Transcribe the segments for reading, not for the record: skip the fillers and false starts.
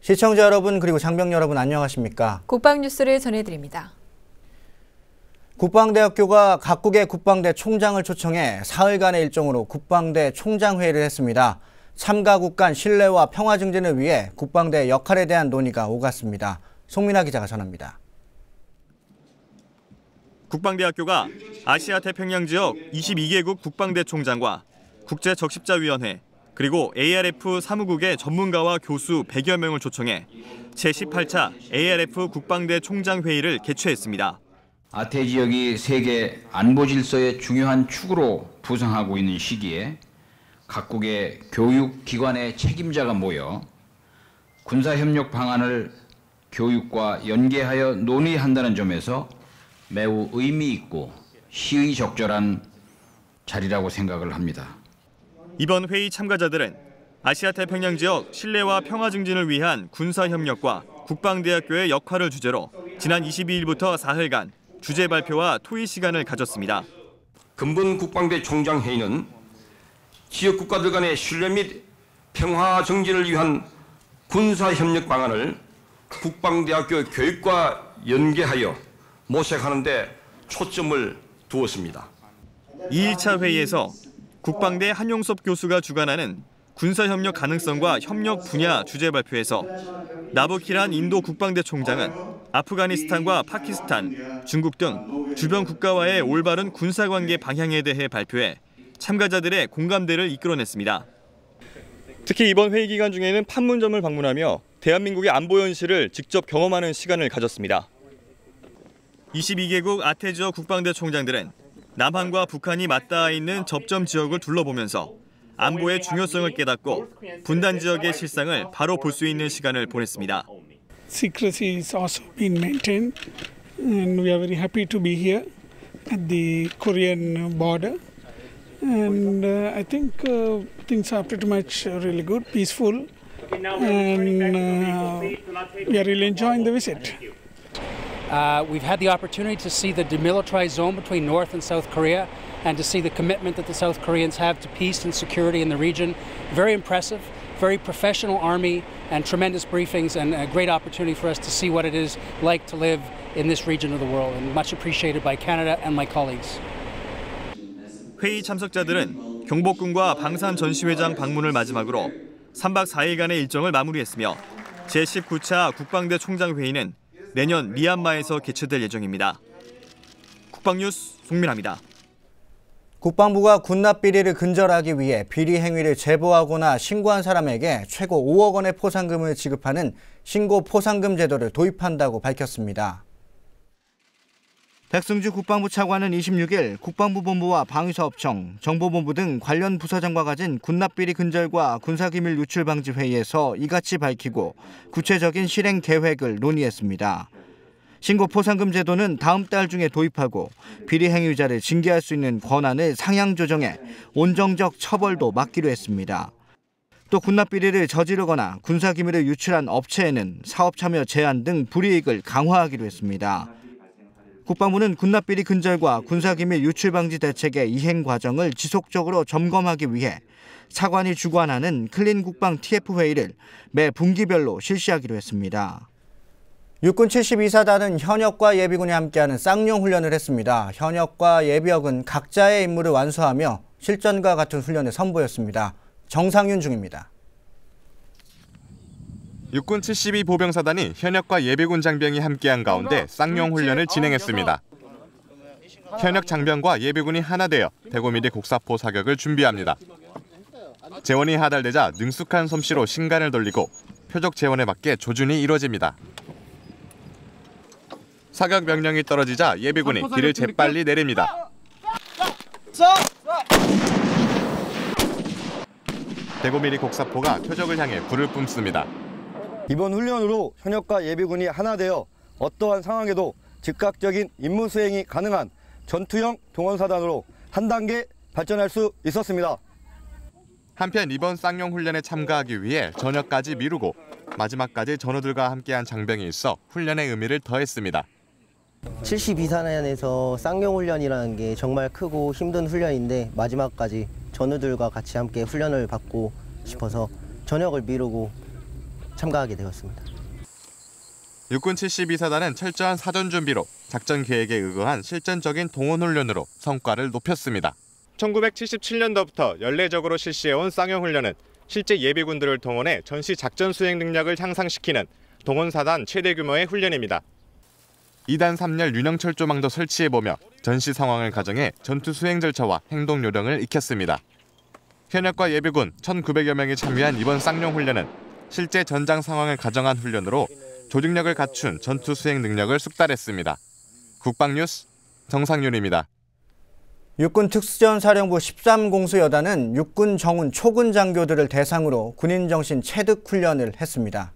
시청자 여러분 그리고 장병 여러분 안녕하십니까? 국방뉴스를 전해드립니다. 국방대학교가 각국의 국방대 총장을 초청해 사흘간의 일정으로 국방대 총장회의를 했습니다. 참가국 간 신뢰와 평화 증진을 위해 국방대의 역할에 대한 논의가 오갔습니다. 송민아 기자가 전합니다. 국방대학교가 아시아 태평양 지역 22개국 국방대 총장과 국제적십자위원회 그리고 ARF 사무국의 전문가와 교수 100여 명을 초청해 제18차 ARF 국방대 총장회의를 개최했습니다. 아태 지역이 세계 안보 질서의 중요한 축으로 부상하고 있는 시기에 각국의 교육기관의 책임자가 모여 군사협력 방안을 교육과 연계하여 논의한다는 점에서 매우 의미 있고 시의적절한 자리라고 생각을 합니다. 이번 회의 참가자들은 아시아 태평양 지역 신뢰와 평화 증진을 위한 군사협력과 국방대학교의 역할을 주제로 지난 22일부터 사흘간 주제 발표와 토의 시간을 가졌습니다. 근본 국방대 총장회의는 지역 국가들 간의 신뢰 및 평화 증진을 위한 군사협력 방안을 국방대학교 교육과 연계하여 모색하는 데 초점을 두었습니다. 2일차 회의에서 국방대 한용섭 교수가 주관하는 군사협력 가능성과 협력 분야 주제 발표에서 나부키란 인도 국방대 총장은 아프가니스탄과 파키스탄, 중국 등 주변 국가와의 올바른 군사관계 방향에 대해 발표해 참가자들의 공감대를 이끌어냈습니다. 특히 이번 회의 기간 중에는 판문점을 방문하며 대한민국의 안보 현실을 직접 경험하는 시간을 가졌습니다. 22개국 아태 지역 국방대 총장들은 남한과 북한이 맞닿아 있는 접점 지역을 둘러보면서 안보의 중요성을 깨닫고 분단 지역의 실상을 바로 볼 수 있는 시간을 보냈습니다. Secrecy is also being maintained, and we are very happy to be here at the Korean border. And I think things are pretty much really good, peaceful, and we are really enjoying the visit. We've had the opportunity to see the demilitarized zone between North and South Korea and to see the commitment that the South Koreans have to peace and security in the region. Very impressive, very professional army and tremendous briefings and a great opportunity for us to see what it is like to live in this region of the world, and much appreciated by Canada and my colleagues. 회의 참석자들은 경복궁과 방산 전시회장 방문을 마지막으로 3박 4일간의 일정을 마무리했으며 제19차 국방대 총장회의는 내년 미얀마에서 개최될 예정입니다. 국방뉴스 송민아입니다. 국방부가 군납 비리를 근절하기 위해 비리 행위를 제보하거나 신고한 사람에게 최고 5억 원의 포상금을 지급하는 신고 포상금 제도를 도입한다고 밝혔습니다. 백승주 국방부 차관은 26일 국방부 본부와 방위사업청, 정보본부 등 관련 부서장과 가진 군납비리 근절과 군사기밀 유출 방지 회의에서 이같이 밝히고 구체적인 실행 계획을 논의했습니다. 신고 포상금 제도는 다음 달 중에 도입하고 비리 행위자를 징계할 수 있는 권한을 상향 조정해 온정적 처벌도 막기로 했습니다. 또 군납비리를 저지르거나 군사기밀을 유출한 업체에는 사업참여 제한 등 불이익을 강화하기로 했습니다. 국방부는 군납비리 근절과 군사기밀 유출 방지 대책의 이행 과정을 지속적으로 점검하기 위해 차관이 주관하는 클린 국방 TF 회의를 매 분기별로 실시하기로 했습니다. 육군 72사단은 현역과 예비군이 함께하는 쌍용 훈련을 했습니다. 현역과 예비역은 각자의 임무를 완수하며 실전과 같은 훈련을 선보였습니다. 정상윤 중입니다. 육군 72보병사단이 현역과 예비군 장병이 함께한 가운데 쌍용 훈련을 진행했습니다. 현역 장병과 예비군이 하나 되어 대구미리 곡사포 사격을 준비합니다. 재원이 하달되자 능숙한 솜씨로 신간을 돌리고 표적 재원에 맞게 조준이 이루어집니다. 사격 명령이 떨어지자 예비군이 길을 재빨리 내립니다. 대구미리 곡사포가 표적을 향해 불을 뿜습니다. 이번 훈련으로 현역과 예비군이 하나 되어 어떠한 상황에도 즉각적인 임무 수행이 가능한 전투형 동원사단으로 한 단계 발전할 수 있었습니다. 한편 이번 쌍용 훈련에 참가하기 위해 저녁까지 미루고 마지막까지 전우들과 함께한 장병이 있어 훈련의 의미를 더했습니다. 72사단에서 쌍용 훈련이라는 게 정말 크고 힘든 훈련인데 마지막까지 전우들과 같이 함께 훈련을 받고 싶어서 저녁을 미루고 참가하게 되었습니다. 육군 72사단은 철저한 사전 준비로 작전 계획에 의거한 실전적인 동원 훈련으로 성과를 높였습니다. 1977년도부터 연례적으로 실시해온 쌍용 훈련은 실제 예비군들을 동원해 전시 작전 수행 능력을 향상시키는 동원사단 최대 규모의 훈련입니다. 2단 3열 윤형 철조망도 설치해보며 전시 상황을 가정해 전투 수행 절차와 행동 요령을 익혔습니다. 현역과 예비군 1,900여 명이 참여한 이번 쌍용 훈련은 실제 전장 상황을 가정한 훈련으로 조직력을 갖춘 전투 수행 능력을 숙달했습니다. 국방뉴스 정상윤입니다. 육군 특수전사령부 13공수여단은 육군 정훈 초군 장교들을 대상으로 군인정신 체득 훈련을 했습니다.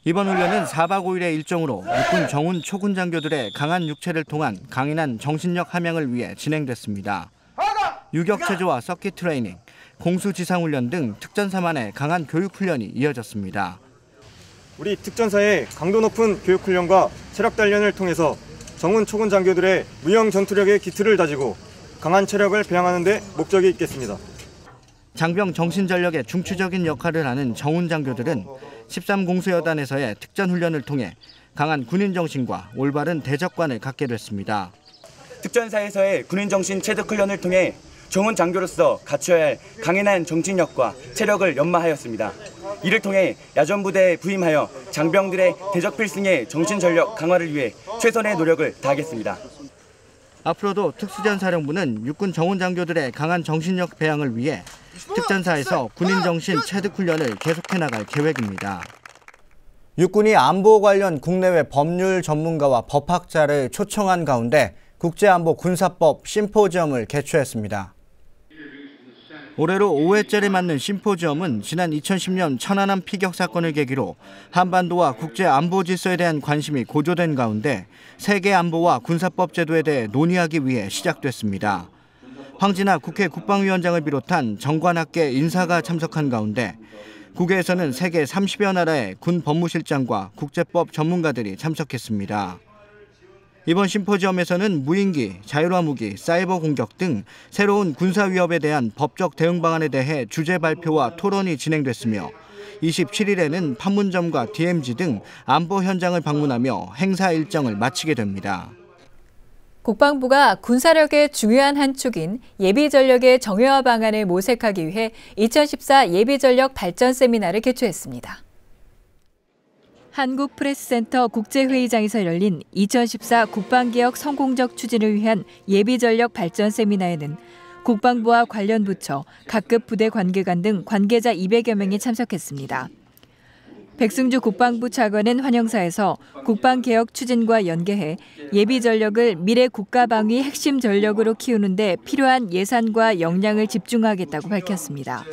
이번 훈련은 4박 5일의 일정으로 육군 정훈 초군 장교들의 강한 육체를 통한 강인한 정신력 함양을 위해 진행됐습니다. 유격체조와 서킷 트레이닝, 공수지상훈련 등 특전사만의 강한 교육훈련이 이어졌습니다. 우리 특전사의 강도 높은 교육훈련과 체력단련을 통해서 정훈 초군 장교들의 무형 전투력의 기틀을 다지고 강한 체력을 배양하는 데 목적이 있겠습니다. 장병 정신전력의 중추적인 역할을 하는 정훈 장교들은 13공수여단에서의 특전훈련을 통해 강한 군인정신과 올바른 대적관을 갖게 됐습니다. 특전사에서의 군인정신 체득훈련을 통해 정훈 장교로서 갖춰야 할 강인한 정신력과 체력을 연마하였습니다. 이를 통해 야전부대에 부임하여 장병들의 대적 필승의 정신전력 강화를 위해 최선의 노력을 다하겠습니다. 앞으로도 특수전사령부는 육군 정훈 장교들의 강한 정신력 배양을 위해 특전사에서 군인정신 체득훈련을 계속해 나갈 계획입니다. 육군이 안보 관련 국내외 법률 전문가와 법학자를 초청한 가운데 국제안보 군사법 심포지엄을 개최했습니다. 올해로 5회째를 맞는 심포지엄은 지난 2010년 천안함 피격 사건을 계기로 한반도와 국제 안보 질서에 대한 관심이 고조된 가운데 세계 안보와 군사법 제도에 대해 논의하기 위해 시작됐습니다. 황진아 국회 국방위원장을 비롯한 정관학계 인사가 참석한 가운데 국외에서는 세계 30여 나라의 군 법무실장과 국제법 전문가들이 참석했습니다. 이번 심포지엄에서는 무인기, 자율화 무기, 사이버 공격 등 새로운 군사 위협에 대한 법적 대응 방안에 대해 주제 발표와 토론이 진행됐으며 27일에는 판문점과 DMZ 등 안보 현장을 방문하며 행사 일정을 마치게 됩니다. 국방부가 군사력의 중요한 한 축인 예비전력의 정예화 방안을 모색하기 위해 2014 예비전력 발전 세미나를 개최했습니다. 한국프레스센터 국제회의장에서 열린 2014 국방개혁 성공적 추진을 위한 예비전력 발전 세미나에는 국방부와 관련 부처, 각급 부대 관계관 등 관계자 200여 명이 참석했습니다. 백승주 국방부 차관은 환영사에서 국방개혁 추진과 연계해 예비전력을 미래 국가방위 핵심 전력으로 키우는 데 필요한 예산과 역량을 집중하겠다고 밝혔습니다.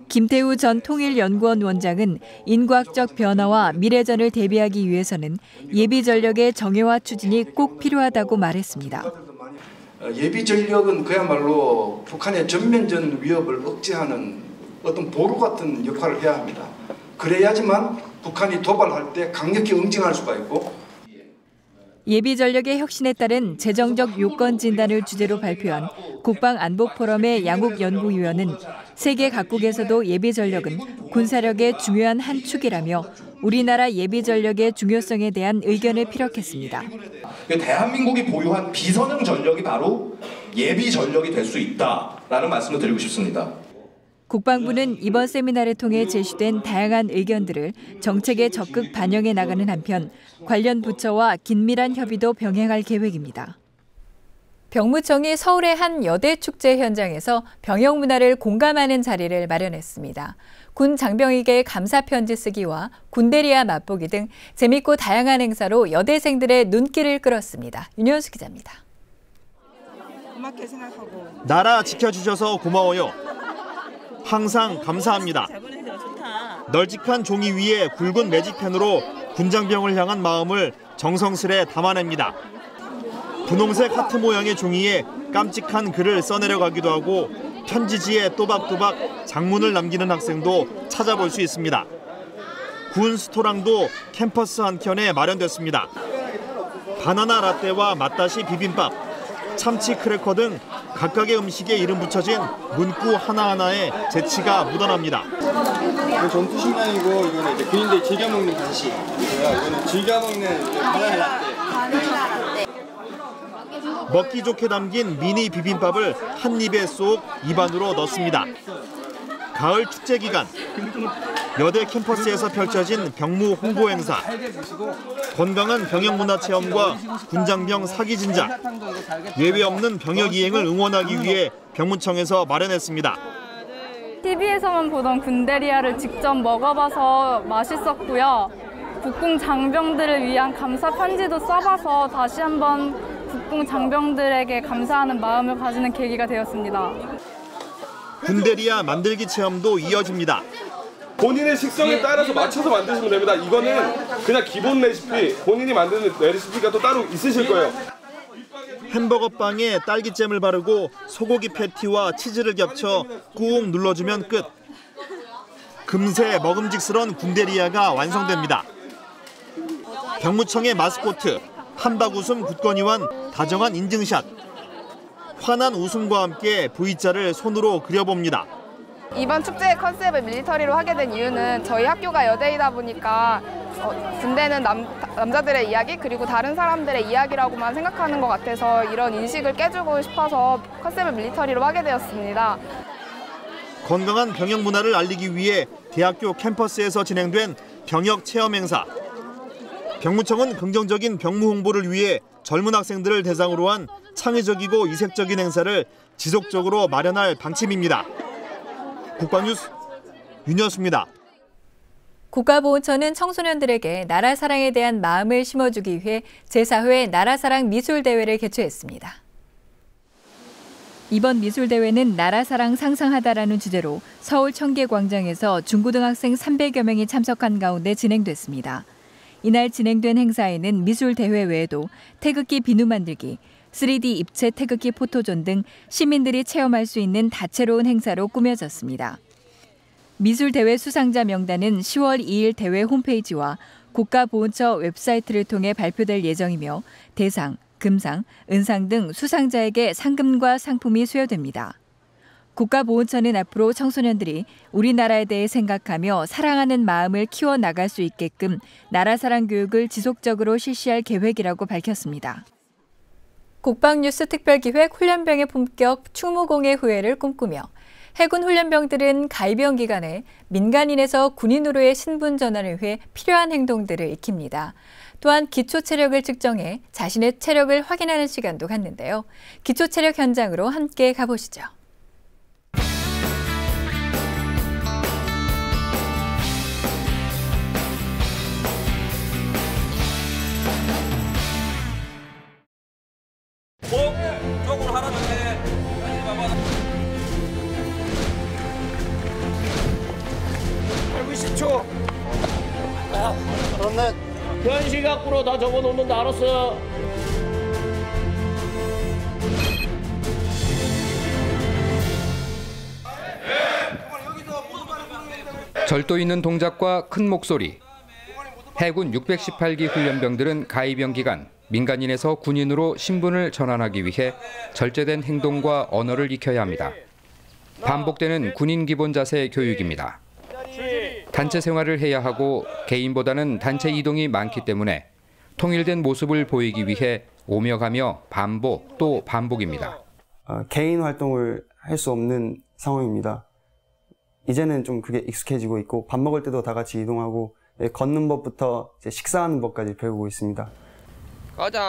김태우 전 통일연구원 원장은 인과학적 변화와 미래전을 대비하기 위해서는 예비전력의 정예화 추진이 꼭 필요하다고 말했습니다. 예비전력은 그야말로 북한의 전면전 위협을 억제하는 어떤 보루 같은 역할을 해야 합니다. 그래야지만 북한이 도발할 때 강력히 응징할 수가 있고 예비전력의 혁신에 따른 재정적 요건 진단을 주제로 발표한 국방안보포럼의 양욱 연구위원은 세계 각국에서도 예비전력은 군사력의 중요한 한 축이라며 우리나라 예비전력의 중요성에 대한 의견을 피력했습니다. 대한민국이 보유한 비선형 전력이 바로 예비전력이 될 수 있다라는 말씀을 드리고 싶습니다. 국방부는 이번 세미나를 통해 제시된 다양한 의견들을 정책에 적극 반영해 나가는 한편 관련 부처와 긴밀한 협의도 병행할 계획입니다. 병무청이 서울의 한 여대 축제 현장에서 병영 문화를 공감하는 자리를 마련했습니다. 군 장병에게 감사 편지 쓰기와 군대리아 맛보기 등 재밌고 다양한 행사로 여대생들의 눈길을 끌었습니다. 윤현수 기자입니다. 나라 지켜주셔서 고마워요. 항상 감사합니다. 널찍한 종이 위에 굵은 매직펜으로 군장병을 향한 마음을 정성스레 담아냅니다. 분홍색 하트 모양의 종이에 깜찍한 글을 써내려가기도 하고 편지지에 또박또박 장문을 남기는 학생도 찾아볼 수 있습니다. 군 스토랑도 캠퍼스 한켠에 마련됐습니다. 바나나 라떼와 맛다시 비빔밥, 참치 크래커 등 각각의 음식에 이름 붙여진 문구 하나하나에 재치가 묻어납니다. 전투 식량이고 이거는 이제 군인들이 즐겨 먹는 간식이고요. 이거는 즐겨 먹는 바나나 라떼. 먹기 좋게 담긴 미니 비빔밥을 한 입에 쏙 입안으로 넣습니다. 가을 축제 기간, 여대 캠퍼스에서 펼쳐진 병무 홍보 행사, 건강한 병역문화체험과 군장병 사기 진작, 예외 없는 병역 이행을 응원하기 위해 병무청에서 마련했습니다. TV에서만 보던 군대리아를 직접 먹어봐서 맛있었고요. 국궁 장병들을 위한 감사 편지도 써봐서 다시 한번 국궁 장병들에게 감사하는 마음을 가지는 계기가 되었습니다. 군대리아 만들기 체험도 이어집니다. 본인의 식성에 따라서 맞춰서 만드시면 됩니다. 이거는 그냥 기본 레시피, 본인이 만드는 레시피가 또 따로 있으실 거예요. 햄버거 빵에 딸기잼을 바르고 소고기 패티와 치즈를 겹쳐 꾹 눌러주면 끝. 금세 먹음직스러운 군대리아가 완성됩니다. 병무청의 마스코트, 한박 웃음 굳건이완 다정한 인증샷. 환한 웃음과 함께 V자를 손으로 그려봅니다. 이번 축제의 컨셉을 밀리터리로 하게 된 이유는 저희 학교가 여대이다 보니까 군대는 남자들의 이야기 그리고 다른 사람들의 이야기라고만 생각하는 것 같아서 이런 인식을 깨주고 싶어서 컨셉을 밀리터리로 하게 되었습니다. 건강한 병역 문화를 알리기 위해 대학교 캠퍼스에서 진행된 병역 체험 행사. 병무청은 긍정적인 병무 홍보를 위해 젊은 학생들을 대상으로 한 창의적이고 이색적인 행사를 지속적으로 마련할 방침입니다. 국방뉴스 윤여수입니다. 국가보훈처는 청소년들에게 나라 사랑에 대한 마음을 심어주기 위해 제4회 나라사랑 미술대회를 개최했습니다. 이번 미술대회는 나라사랑 상상하다라는 주제로 서울 청계광장에서 중고등학생 300여 명이 참석한 가운데 진행됐습니다. 이날 진행된 행사에는 미술대회 외에도 태극기 비누 만들기, 3D 입체 태극기 포토존 등 시민들이 체험할 수 있는 다채로운 행사로 꾸며졌습니다. 미술대회 수상자 명단은 10월 2일 대회 홈페이지와 국가보훈처 웹사이트를 통해 발표될 예정이며 대상, 금상, 은상 등 수상자에게 상금과 상품이 수여됩니다. 국가보훈처는 앞으로 청소년들이 우리나라에 대해 생각하며 사랑하는 마음을 키워나갈 수 있게끔 나라사랑 교육을 지속적으로 실시할 계획이라고 밝혔습니다. 국방뉴스 특별기획 훈련병의 본격 충무공의 후예를 꿈꾸며 해군 훈련병들은 가입병 기간에 민간인에서 군인으로의 신분 전환을 위해 필요한 행동들을 익힙니다. 또한 기초 체력을 측정해 자신의 체력을 확인하는 시간도 갖는데요. 기초 체력 현장으로 함께 가보시죠. 쪽으로 하나 더 해. 10초. 그렇네. 현시 갖고로 다 적어놓는다. 알았어. 절도 있는 동작과 큰 목소리. 해군 618기 훈련병들은 가입병 기간 민간인에서 군인으로 신분을 전환하기 위해 절제된 행동과 언어를 익혀야 합니다. 반복되는 군인 기본 자세 교육입니다. 단체 생활을 해야 하고 개인보다는 단체 이동이 많기 때문에 통일된 모습을 보이기 위해 오며 가며 반복 또 반복입니다. 개인 활동을 할 수 없는 상황입니다. 이제는 좀 그게 익숙해지고 있고 밥 먹을 때도 다 같이 이동하고 걷는 법부터 이제 식사하는 법까지 배우고 있습니다.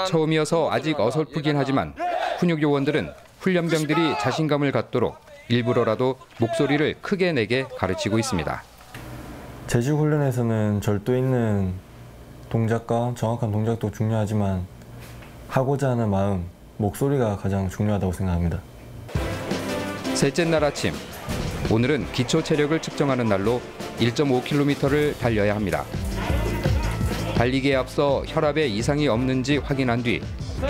처음이어서 아직 어설프긴 하지만 훈육 요원들은 훈련병들이 자신감을 갖도록 일부러라도 목소리를 크게 내게 가르치고 있습니다. 제주 훈련에서는 절도 있는 동작과 정확한 동작도 중요하지만 하고자 하는 마음, 목소리가 가장 중요하다고 생각합니다. 셋째 날 아침, 오늘은 기초 체력을 측정하는 날로 1.5km를 달려야 합니다. 달리기에 앞서 혈압에 이상이 없는지 확인한 뒤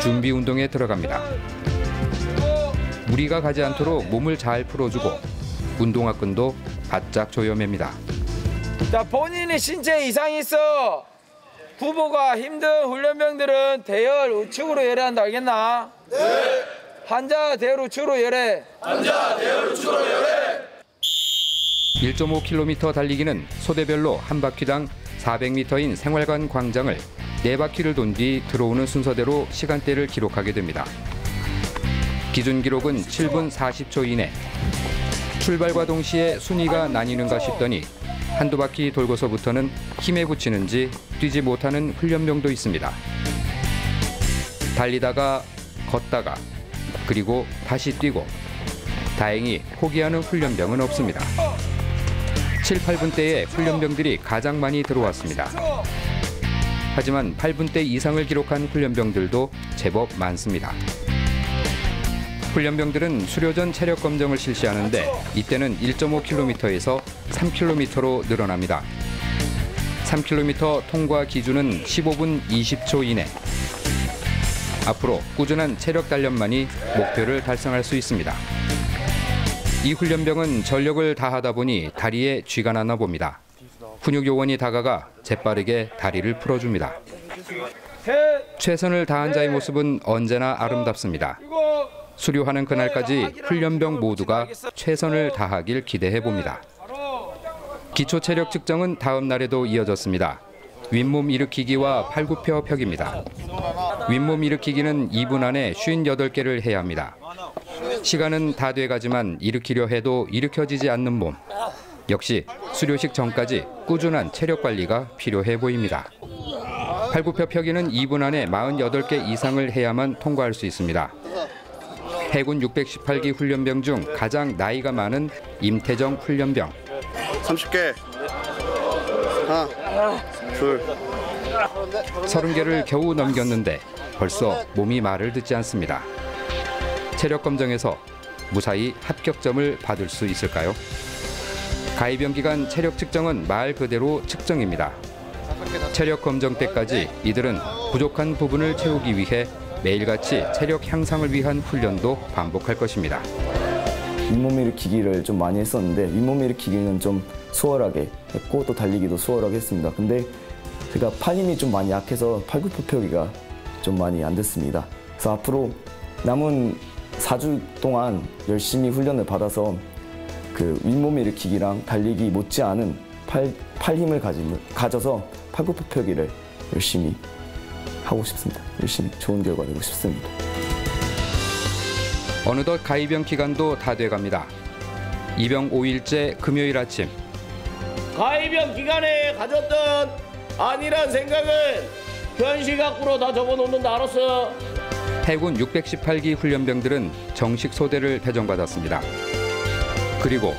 준비 운동에 들어갑니다. 무리가 가지 않도록 몸을 잘 풀어주고 운동화 끈도 바짝 조여맵니다. 자, 본인이 신체 이상이 있어 후보가 힘든 훈련병들은 대열 우측으로 열어야 한다. 알겠나? 네. 환자 대우를 주로 열해. 환자 대우를 주로 열해. 1.5km 달리기는 소대별로 한 바퀴당 400m인 생활관 광장을 4바퀴를 돈 뒤 들어오는 순서대로 시간대를 기록하게 됩니다. 기준 기록은 7분 40초 이내. 출발과 동시에 순위가 나뉘는가 싶더니 한두 바퀴 돌고서부터는 힘에 부치는지 뛰지 못하는 훈련병도 있습니다. 달리다가 걷다가 그리고 다시 뛰고 다행히 포기하는 훈련병은 없습니다. 7, 8분대에 훈련병들이 가장 많이 들어왔습니다. 하지만 8분대 이상을 기록한 훈련병들도 제법 많습니다. 훈련병들은 수료 전 체력 검정을 실시하는데 이때는 1.5km에서 3km로 늘어납니다. 3km 통과 기준은 15분 20초 이내. 앞으로 꾸준한 체력 단련만이 목표를 달성할 수 있습니다. 이 훈련병은 전력을 다하다 보니 다리에 쥐가 났나 봅니다. 훈육요원이 다가가 재빠르게 다리를 풀어줍니다. 최선을 다한 자의 모습은 언제나 아름답습니다. 수료하는 그날까지 훈련병 모두가 최선을 다하길 기대해봅니다. 기초 체력 측정은 다음 날에도 이어졌습니다. 윗몸 일으키기와 팔굽혀 펴기입니다. 윗몸 일으키기는 2분 안에 58개를 해야 합니다. 시간은 다 돼가지만 일으키려 해도 일으켜지지 않는 몸. 역시 수료식 전까지 꾸준한 체력 관리가 필요해 보입니다. 팔굽혀 펴기는 2분 안에 48개 이상을 해야만 통과할 수 있습니다. 해군 618기 훈련병 중 가장 나이가 많은 임태정 훈련병. 30개. 하나, 둘. 30개를 겨우 넘겼는데 벌써 몸이 말을 듣지 않습니다. 체력 검정에서 무사히 합격점을 받을 수 있을까요? 가입병 기간 체력 측정은 말 그대로 측정입니다. 체력 검정 때까지 이들은 부족한 부분을 채우기 위해 매일같이 체력 향상을 위한 훈련도 반복할 것입니다. 윗몸 일으키기를 좀 많이 했었는데 윗몸 일으키기는 좀 수월하게 했고 또 달리기도 수월하게 했습니다. 근데 제가 팔 힘이 좀 많이 약해서 팔굽혀 펴기가 좀 많이 안 됐습니다. 그래서 앞으로 남은 4주 동안 열심히 훈련을 받아서 그 윗몸 일으키기랑 달리기 못지않은 팔 힘을 가져서 팔굽혀 펴기를 열심히 하고 싶습니다. 열심히 좋은 결과 내고 싶습니다. 어느덧 가입병 기간도 다 돼갑니다. 입영 5일째 금요일 아침. 가입병 기간에 가졌던 안일한 생각은 현실 밖으로 다 접어놓는다 알았어. 해군 618기 훈련병들은 정식 소대를 배정받았습니다. 그리고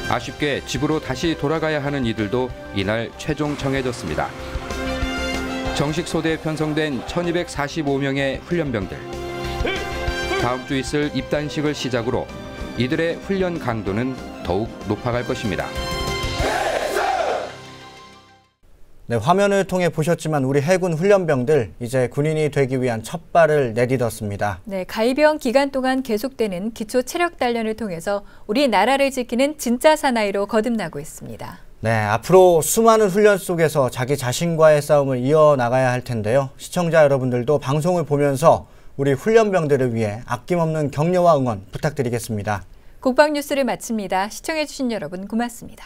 아쉽게 집으로 다시 돌아가야 하는 이들도 이날 최종 정해졌습니다. 정식 소대에 편성된 1245명의 훈련병들. 다음 주 있을 입단식을 시작으로 이들의 훈련 강도는 더욱 높아갈 것입니다. 네, 화면을 통해 보셨지만 우리 해군 훈련병들 이제 군인이 되기 위한 첫 발을 내딛었습니다. 네, 가입병 기간 동안 계속되는 기초 체력 단련을 통해서 우리 나라를 지키는 진짜 사나이로 거듭나고 있습니다. 네, 앞으로 수많은 훈련 속에서 자기 자신과의 싸움을 이어나가야 할 텐데요. 시청자 여러분들도 방송을 보면서 우리 훈련병들을 위해 아낌없는 격려와 응원 부탁드리겠습니다. 국방뉴스를 마칩니다. 시청해주신 여러분 고맙습니다.